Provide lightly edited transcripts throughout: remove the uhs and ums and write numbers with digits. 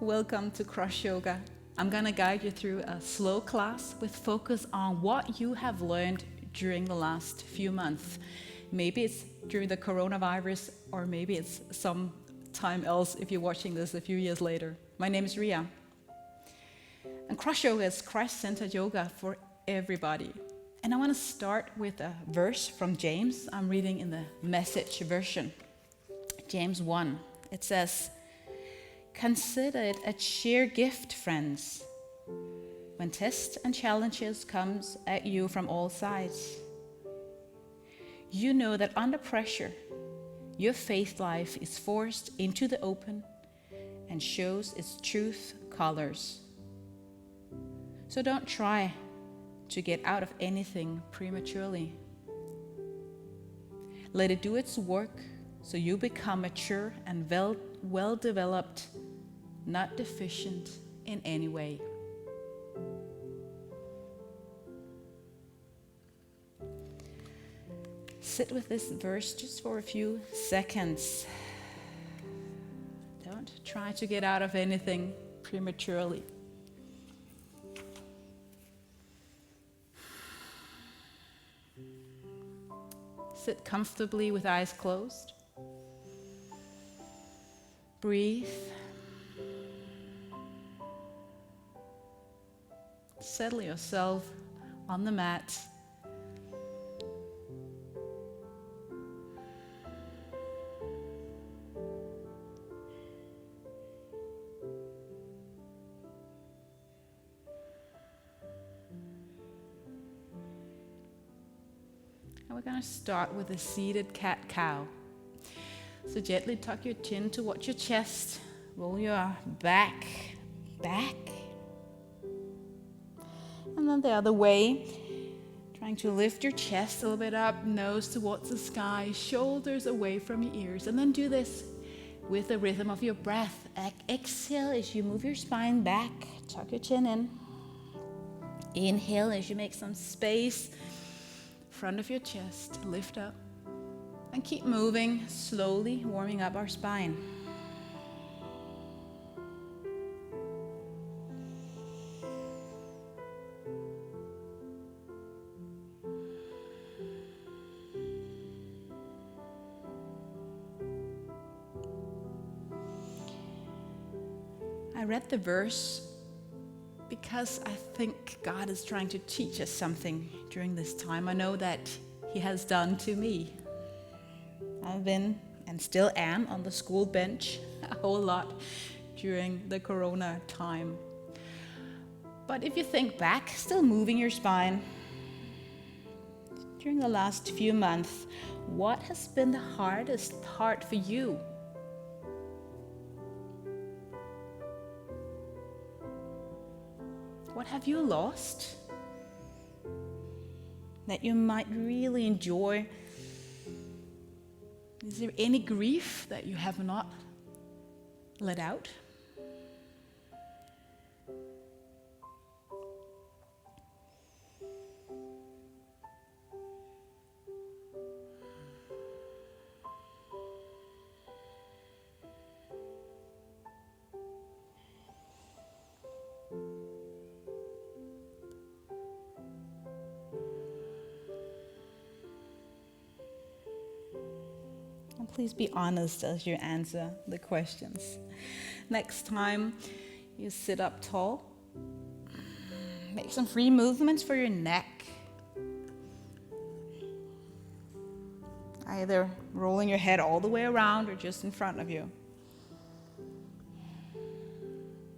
Welcome to Cross Yoga. I'm going to guide you through a slow class with focus on what you have learned during the last few months. Maybe it's during the coronavirus, or maybe it's some time else if you're watching this a few years later. My name is Ria. And Cross Yoga is Christ-centered yoga for everybody. And I want to start with a verse from James. I'm reading in the Message version. James 1. It says, "Consider it a sheer gift, friends, when tests and challenges comes at you from all sides. You know that under pressure, your faith life is forced into the open and shows its truth colors. So don't try to get out of anything prematurely. Let it do its work so you become mature and well-developed, not deficient in any way." Sit with this verse just for a few seconds. Don't try to get out of anything prematurely. Sit comfortably with eyes closed. Breathe. Settle yourself on the mat. And we're going to start with a seated cat-cow. So gently tuck your chin towards your chest. Roll your back. And then the other way. Trying to lift your chest a little bit up, nose towards the sky, shoulders away from your ears. And then do this with the rhythm of your breath. Exhale as you move your spine back. Tuck your chin in. Inhale as you make some space. Front of your chest, lift up. And keep moving, slowly warming up our spine. I read the verse because I think God is trying to teach us something during this time. I know that He has done to me. I've been and still am on the school bench a whole lot during the corona time. But if you think back, still moving your spine, during the last few months, what has been the hardest part for you? What have you lost that you might really enjoy? Is there any grief that you have not let out? Please be honest as you answer the questions. Next time you sit up tall, make some free movements for your neck. Either rolling your head all the way around or just in front of you.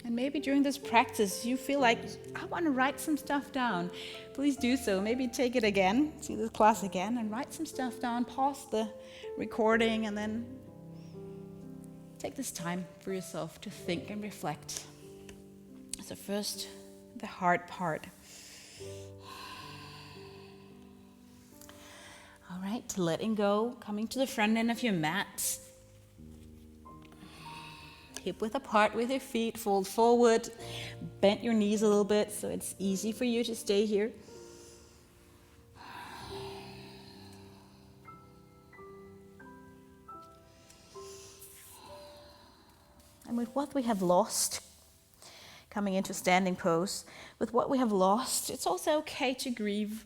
And maybe during this practice you feel like, I want to write some stuff down. Please do so. Maybe take it again, see this class again, and write some stuff down. Pause the recording and then take this time for yourself to think and reflect. So first, the hard part. All right, letting go, coming to the front end of your mat. Hip width apart with your feet, fold forward, bend your knees a little bit so it's easy for you to stay here. And with what we have lost, coming into standing pose. With what we have lost, it's also okay to grieve.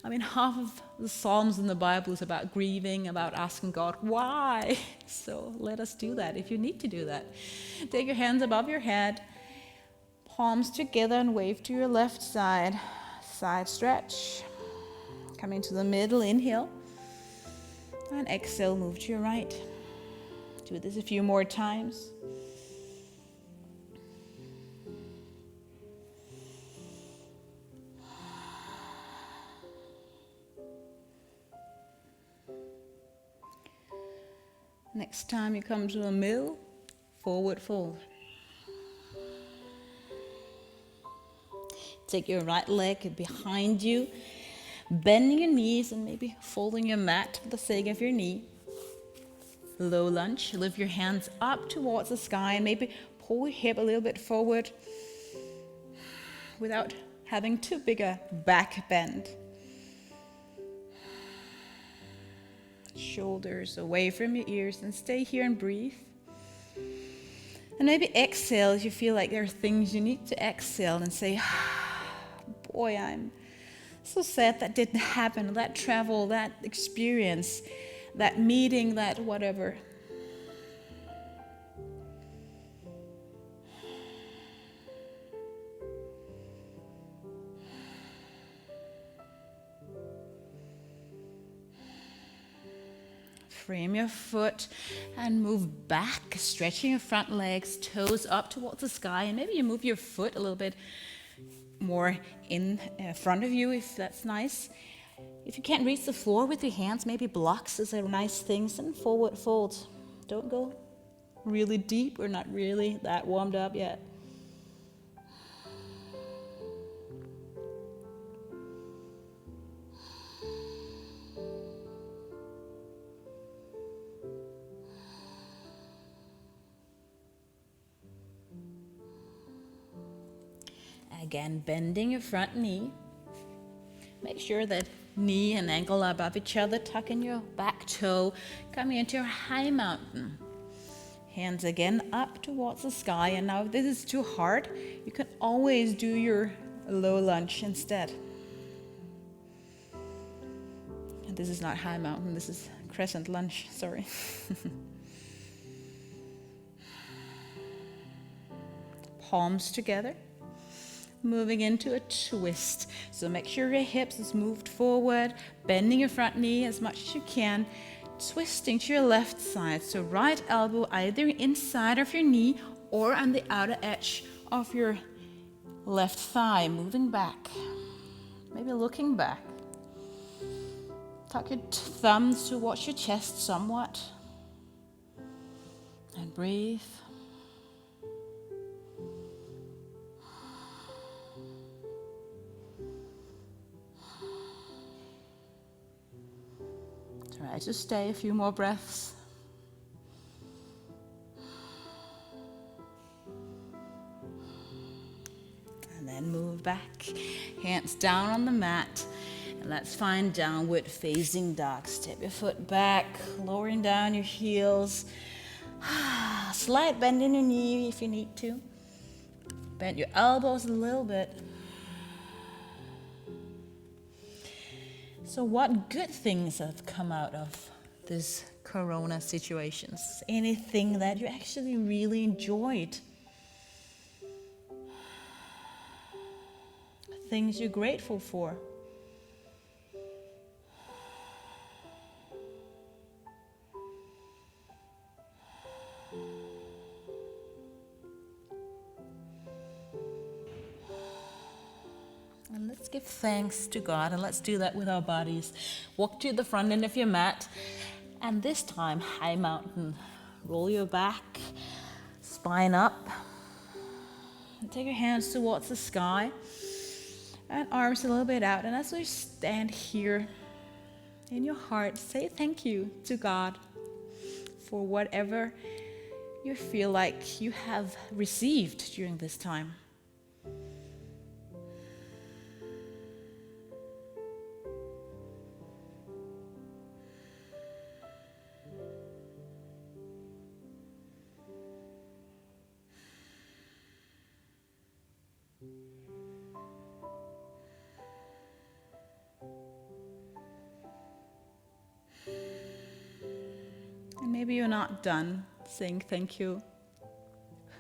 I mean, half of the Psalms in the Bible is about grieving, about asking God, why? So let us do that if you need to do that. Take your hands above your head, palms together and wave to your left side. Side stretch. Coming to the middle, inhale. And exhale, move to your right. Do this a few more times. Next time you come to a middle, forward fold. Take your right leg behind you, bending your knees and maybe folding your mat for the sake of your knee. Low lunge, lift your hands up towards the sky and maybe pull your hip a little bit forward without having too big a back bend. Shoulders away from your ears and stay here and breathe. And maybe exhale if you feel like there are things you need to exhale and say, boy, I'm so sad that didn't happen. That travel, that experience, that meeting, that whatever. Frame your foot and move back, stretching your front legs, toes up towards the sky, and maybe you move your foot a little bit more in front of you if that's nice. If you can't reach the floor with your hands, maybe blocks is a nice thing. And forward fold. Don't go really deep. We're not really that warmed up yet. Again, bending your front knee. Make sure that knee and ankle are above each other. Tuck in your back toe. Coming into your high mountain. Hands again up towards the sky. And now if this is too hard, you can always do your low lunge instead. And this is not high mountain. This is crescent lunge. Sorry. Palms together. Moving into a twist. So make sure your hips is moved forward, bending your front knee as much as you can, twisting to your left side. So right elbow either inside of your knee or on the outer edge of your left thigh, moving back. Maybe looking back. Tuck your thumbs towards your chest somewhat. And breathe. Try to stay a few more breaths. And then move back. Hands down on the mat. And let's find downward facing dog. Step your foot back, lowering down your heels. Slight bend in your knee if you need to. Bend your elbows a little bit. So what good things have come out of this corona situations? Anything that you actually really enjoyed? Things you're grateful for? And let's give thanks to God, and let's do that with our bodies. Walk to the front end of your mat, and this time, high mountain. Roll your back, spine up. And take your hands towards the sky, and arms a little bit out. And as we stand here, in your heart, say thank you to God for whatever you feel like you have received during this time. Maybe you're not done saying thank you.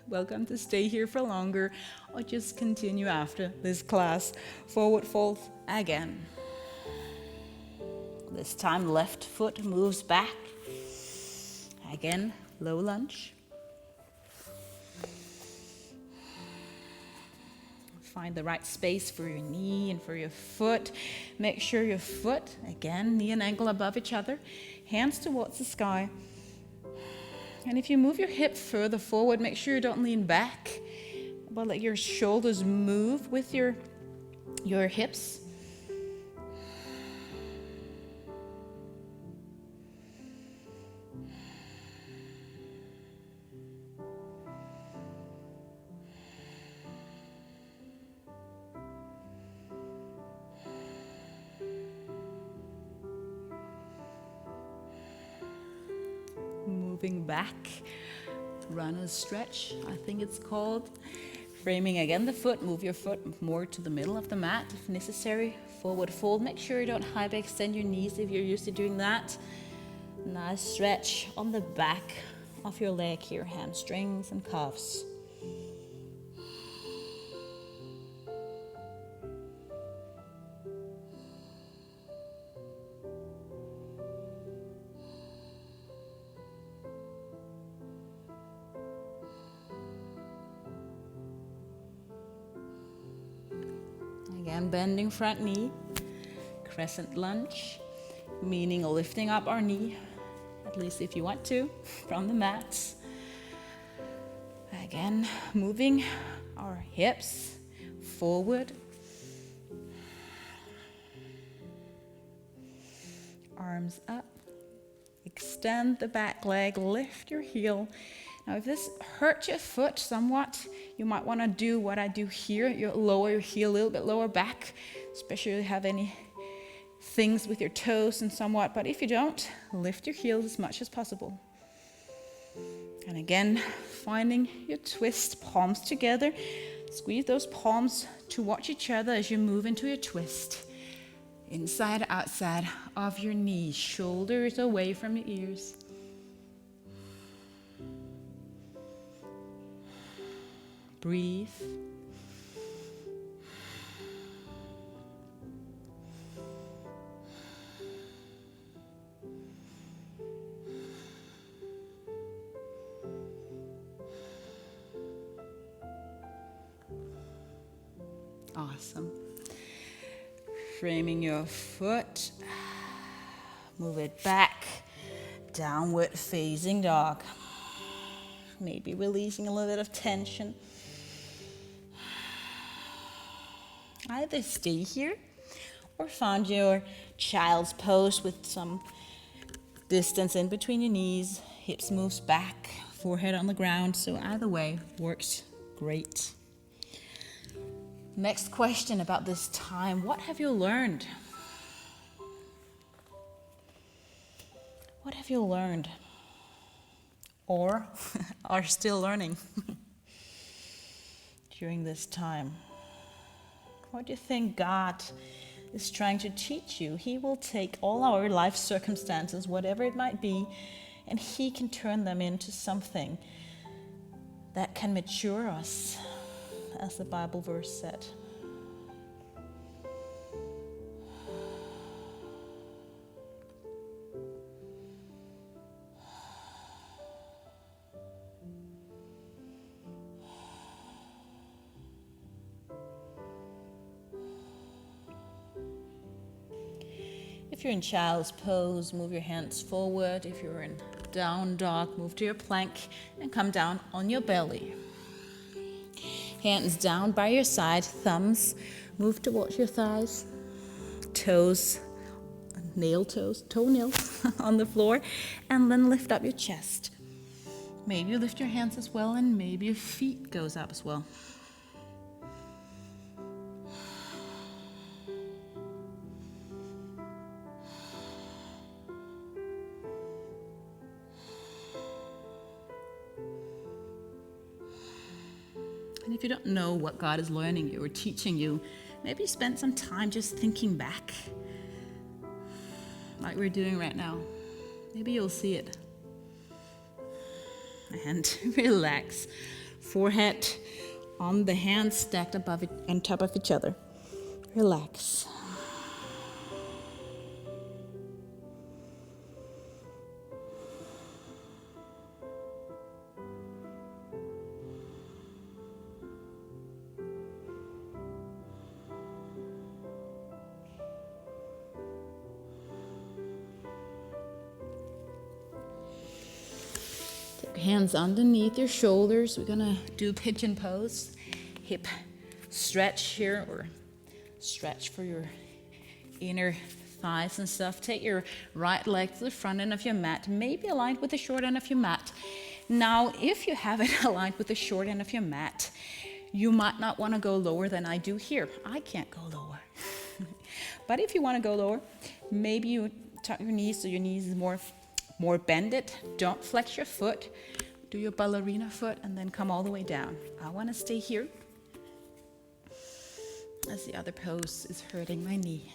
Welcome to stay here for longer, or just continue after this class. Forward fold again. This time left foot moves back. Again, low lunge. Find the right space for your knee and for your foot. Make sure your foot, again, knee and ankle above each other, hands towards the sky. And if you move your hip further forward, make sure you don't lean back, but let your shoulders move with your hips. Moving back, runner's stretch, I think it's called. Framing again the foot, move your foot more to the middle of the mat if necessary. Forward fold, make sure you don't hyperextend your knees if you're used to doing that. Nice stretch on the back of your leg here, hamstrings and calves. Again, bending front knee, crescent lunge, meaning lifting up our knee, at least if you want to, from the mats. Again, moving our hips forward. Arms up. Extend the back leg, lift your heel. Now, if this hurts your foot somewhat, you might want to do what I do here. You lower your heel a little bit lower back, especially if you have any things with your toes and somewhat. But if you don't, lift your heels as much as possible. And again, finding your twist, palms together. Squeeze those palms towards each other as you move into your twist. Inside, outside of your knees, shoulders away from your ears. Breathe. Awesome. Framing your foot. Move it back. Downward facing dog. Maybe releasing a little bit of tension. Either stay here or find your child's pose with some distance in between your knees. Hips moves back, forehead on the ground. So either way works great. Next question about this time. What have you learned? What have you learned? Or are still learning during this time? What do you think God is trying to teach you? He will take all our life circumstances, whatever it might be, and He can turn them into something that can mature us, as the Bible verse said. If you're in child's pose, move your hands forward. If you're in down dog, move to your plank and come down on your belly. Hands down by your side, thumbs move towards your thighs, toes, toenails on the floor, and then lift up your chest. Maybe you lift your hands as well, and maybe your feet goes up as well. And if you don't know what God is learning you or teaching you, maybe spend some time just thinking back, like we're doing right now. Maybe you'll see it. and relax. Forehead on the hands stacked above it on top of each other. Relax. Hands underneath your shoulders. We're gonna do pigeon pose. Hip stretch here, or stretch for your inner thighs and stuff. Take your right leg to the front end of your mat, maybe aligned with the short end of your mat. Now, if you have it aligned with the short end of your mat, you might not want to go lower than I do here. I can't go lower. But if you want to go lower, maybe you tuck your knees so your knees is more bended. Don't flex your foot. Do your ballerina foot and then come all the way down. I want to stay here as the other pose is hurting my knee.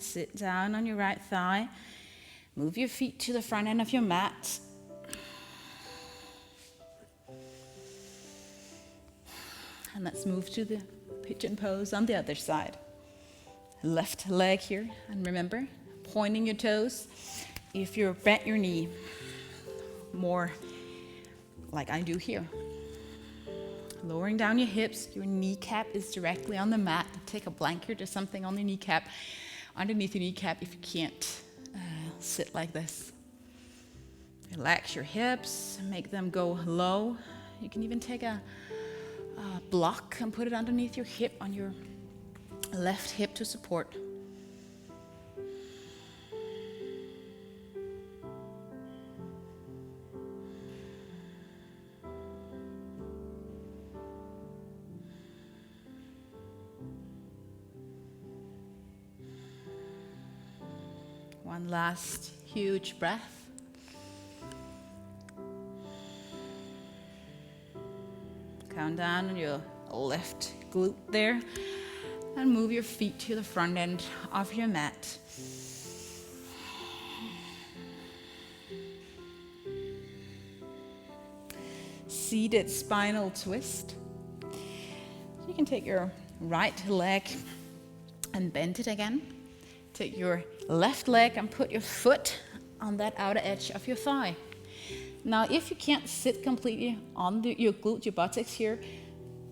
Sit down on your right thigh. Move your feet to the front end of your mat. And let's move to the pigeon pose on the other side. Left leg here. And remember, pointing your toes. If you're bent your knee, more like I do here. Lowering down your hips. Your kneecap is directly on the mat. Take a blanket or something on the kneecap. Underneath your kneecap if you can't sit like this. Relax your hips, make them go low. You can even take a block and put it underneath your hip, on your left hip to support. One last huge breath. Count down on your left glute there and move your feet to the front end of your mat. Seated spinal twist. You can take your right leg and bend it again. Take your left leg and put your foot on that outer edge of your thigh. Now, if you can't sit completely on your glute, your buttocks here,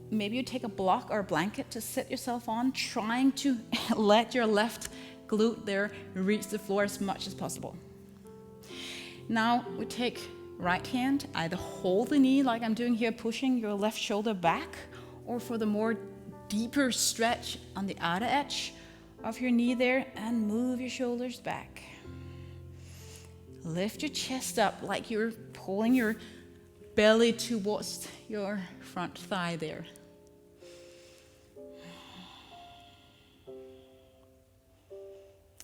maybe you take a block or a blanket to sit yourself on, trying to let your left glute there reach the floor as much as possible. Now, we take right hand, either hold the knee like I'm doing here, pushing your left shoulder back, or for the more deeper stretch on the outer edge of your knee there, and move your shoulders back. Lift your chest up like you're pulling your belly towards your front thigh there.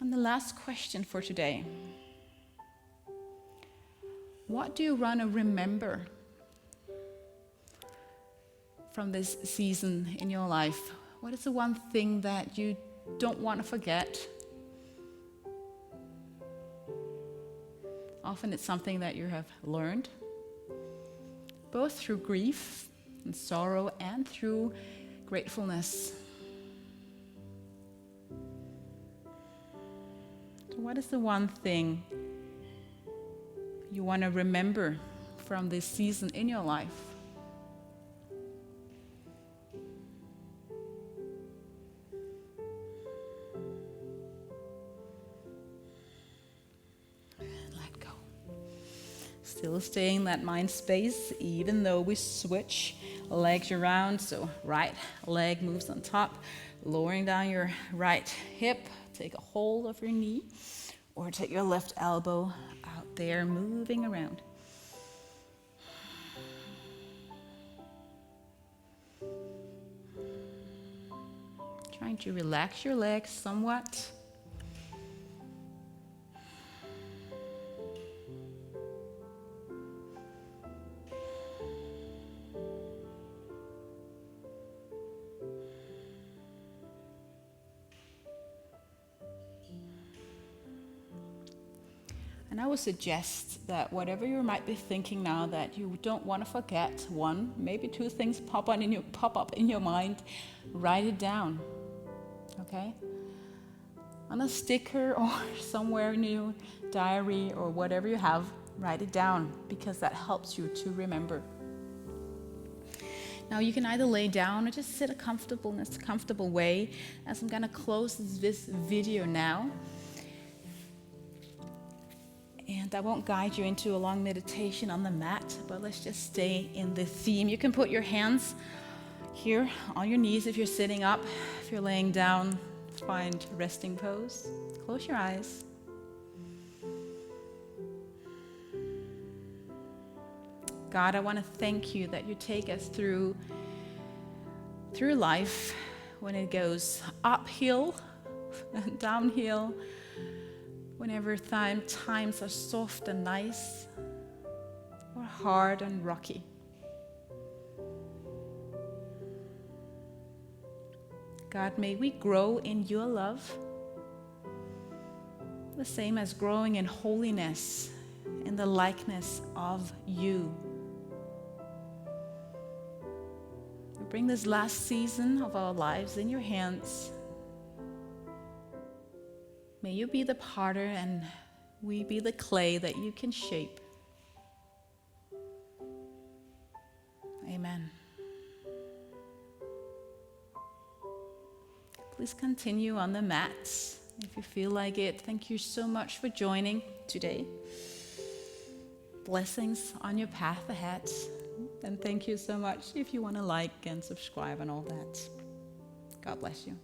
And the last question for today. What do you want to remember from this season in your life? What is the one thing that you don't want to forget? Often it's something that you have learned, both through grief and sorrow and through gratefulness. So what is the one thing you want to remember from this season in your life? Still staying in that mind space, even though we switch legs around. So right leg moves on top, lowering down your right hip. Take a hold of your knee, or take your left elbow out there, moving around. Trying to relax your legs somewhat. And I would suggest that whatever you might be thinking now that you don't want to forget, one, maybe two things pop up in your mind, write it down, okay? On a sticker or somewhere in your diary or whatever you have, write it down because that helps you to remember. Now you can either lay down or just sit in a comfortable way, as I'm gonna close this video now. And I won't guide you into a long meditation on the mat, but let's just stay in the theme. You can put your hands here on your knees if you're sitting up. If you're laying down, find resting pose. Close your eyes. God, I want to thank you that you take us through life when it goes uphill and downhill. Whenever times are soft and nice, or hard and rocky. God, may we grow in your love, the same as growing in holiness, in the likeness of you. We bring this last season of our lives in your hands. May you be the potter and we be the clay that you can shape. Amen. Please continue on the mats if you feel like it. Thank you so much for joining today. Blessings on your path ahead. And thank you so much if you want to like and subscribe and all that. God bless you.